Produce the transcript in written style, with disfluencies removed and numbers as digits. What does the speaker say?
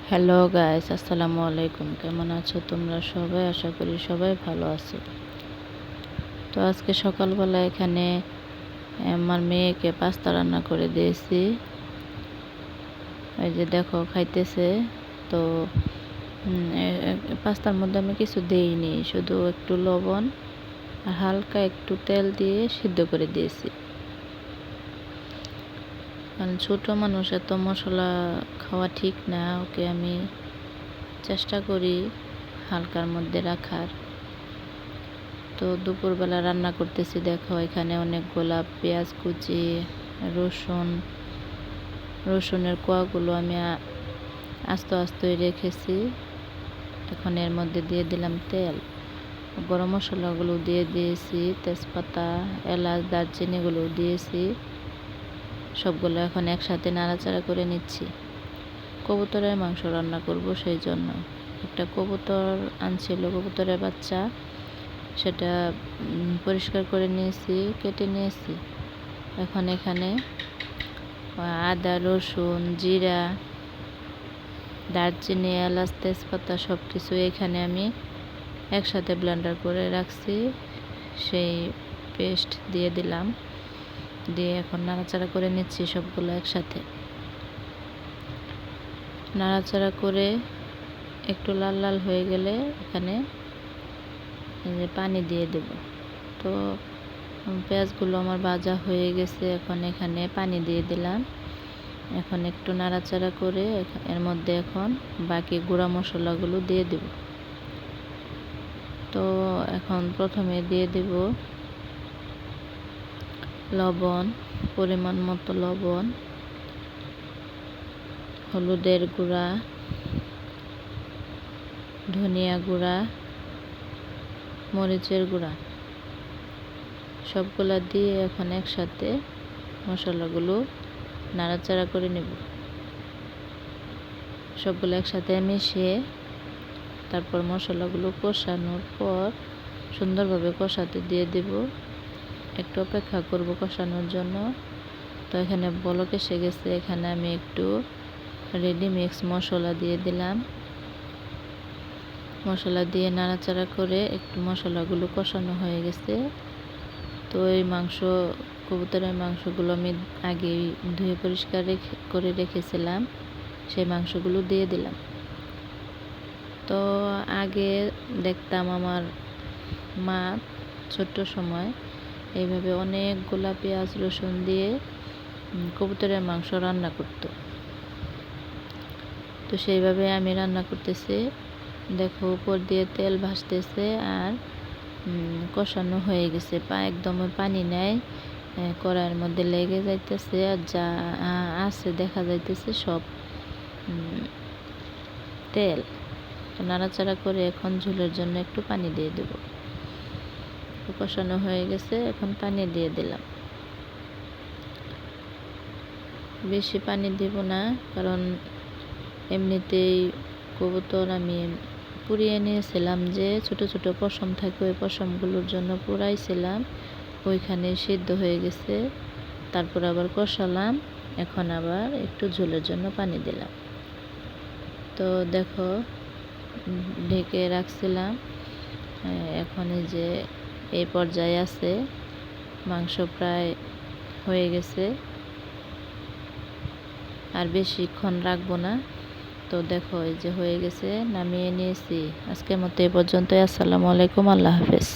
Hello guys, আসসালামু আলাইকুম। কেমন আছো তোমরা সবাই? আশা করি সবাই ভালো আছো। তো আজকে সকালবেলা এখানে আমার মেয়েকে পাস্তা রান্না করে দিয়েছি। এই যে দেখো খাইতেছে। তো পাস্তার মধ্যে আমি কিছু দেইনি, শুধু একটু লবণ আর হালকা একটু তেল দিয়ে সিদ্ধ করে দিয়েছি। কারণ ছোট মানুষ, এত মশলা খাওয়া ঠিক না। ওকে আমি চেষ্টা করি হালকার মধ্যে রাখার। তো দুপুরবেলা রান্না করতেছি। দেখো এখানে অনেক গোলাপ, পেঁয়াজ কুচি, রসুনের কোয়াগুলো আমি আস্তে আস্তে রেখেছি। এখন এর মধ্যে দিয়ে দিলাম তেল, গরম মশলাগুলো দিয়ে দিয়েছি, তেজপাতা, এলাচ, দারচিনিগুলো দিয়েছি। সবগুলো এখন একসাথে নাড়াচাড়া করে নিচ্ছি। কবুতরের মাংস রান্না করব, সেই জন্য একটা কবুতর আনছিল, কবুতরের বাচ্চা, সেটা পরিষ্কার করে নিয়েছি, কেটে নিয়েছি। এখন এখানে আদা, রসুন, জিরা, দারচিনি, এলাচ, তেজপাতা সব কিছু এখানে আমি একসাথে ব্লেন্ডার করে রাখছি। সেই পেস্ট দিয়ে দিলাম, দিয়ে এখন নাড়াচাড়া করে নিচ্ছি সবগুলো একসাথে। নাড়াচাড়া করে একটু লাল লাল হয়ে গেলে এখানে পানি দিয়ে দেব। তো পেঁয়াজগুলো আমার ভাজা হয়ে গেছে, এখন এখানে পানি দিয়ে দিলাম। এখন একটু নাড়াচাড়া করে এর মধ্যে এখন বাকি গুঁড়া মশলাগুলো দিয়ে দেব। তো এখন প্রথমে দিয়ে দেব লবণ, পরিমাণ মতো লবণ, হলুদের গুঁড়া, ধনিয়া গুঁড়া, মরিচের গুঁড়া, সবগুলা দিয়ে এখন একসাথে মশলাগুলো নাড়াচাড়া করে নেব। সবগুলো একসাথে মিশিয়ে তারপর মশলাগুলো কষানোর পর সুন্দরভাবে কষাতে দিয়ে দেব। একটু অপেক্ষা করব কষানোর জন্য। তো এখানে বলক এসে গেছে, এখানে আমি একটু রেডি মিক্স মশলা দিয়ে দিলাম। মশলা দিয়ে নাড়াচাড়া করে একটু মশলাগুলো কষানো হয়ে গেছে। তো এই কবুতরের মাংসগুলো আমি আগেই ধুয়ে পরিষ্কার করে রেখেছিলাম, সেই মাংসগুলো দিয়ে দিলাম। তো আগে দেখতাম আমার মা ছোট্ট সময় এইভাবে অনেকগুলা পেঁয়াজ রসুন দিয়ে কবুতরের মাংস রান্না করতো। তো সেইভাবে আমি রান্না করতেছি। দেখো উপর দিয়ে তেল ভাসতেছে আর কষানো হয়ে গেছে, একদম পানি নেয়, কড়াইয়ের মধ্যে লেগে যাইতেছে, আর যা আছে দেখা যাইতেছে সব তেল। তো নাড়াচাড়া করে এখন ঝোলের জন্য একটু পানি দিয়ে দেব। কষানো হয়ে গেছে, এখন পানি দিয়ে দিলাম। বেশি পানি দিব না, কারণ এমনিতেই কবুতর আমি পুড়িয়ে নিয়েছিলাম, যে ছোট ছোট পশম থাকে ওই পশমগুলোর জন্য পুড়াইছিলাম, ওইখানে সিদ্ধ হয়ে গেছে। তারপর আবার কষালাম, এখন আবার একটু ঝোলের জন্য পানি দিলাম। তো দেখো ঢেকে রাখছিলাম, এখন এই যে এই পর্যায়ে আছে, মাংস প্রায় হয়ে গেছে, আর বেশিক্ষণ রাখবো না। তো দেখো এই যে হয়ে গেছে, নামিয়ে নিয়েছি। আজকের মতো এ পর্যন্তই। আসসালামু আলাইকুম, আল্লাহ হাফেজ।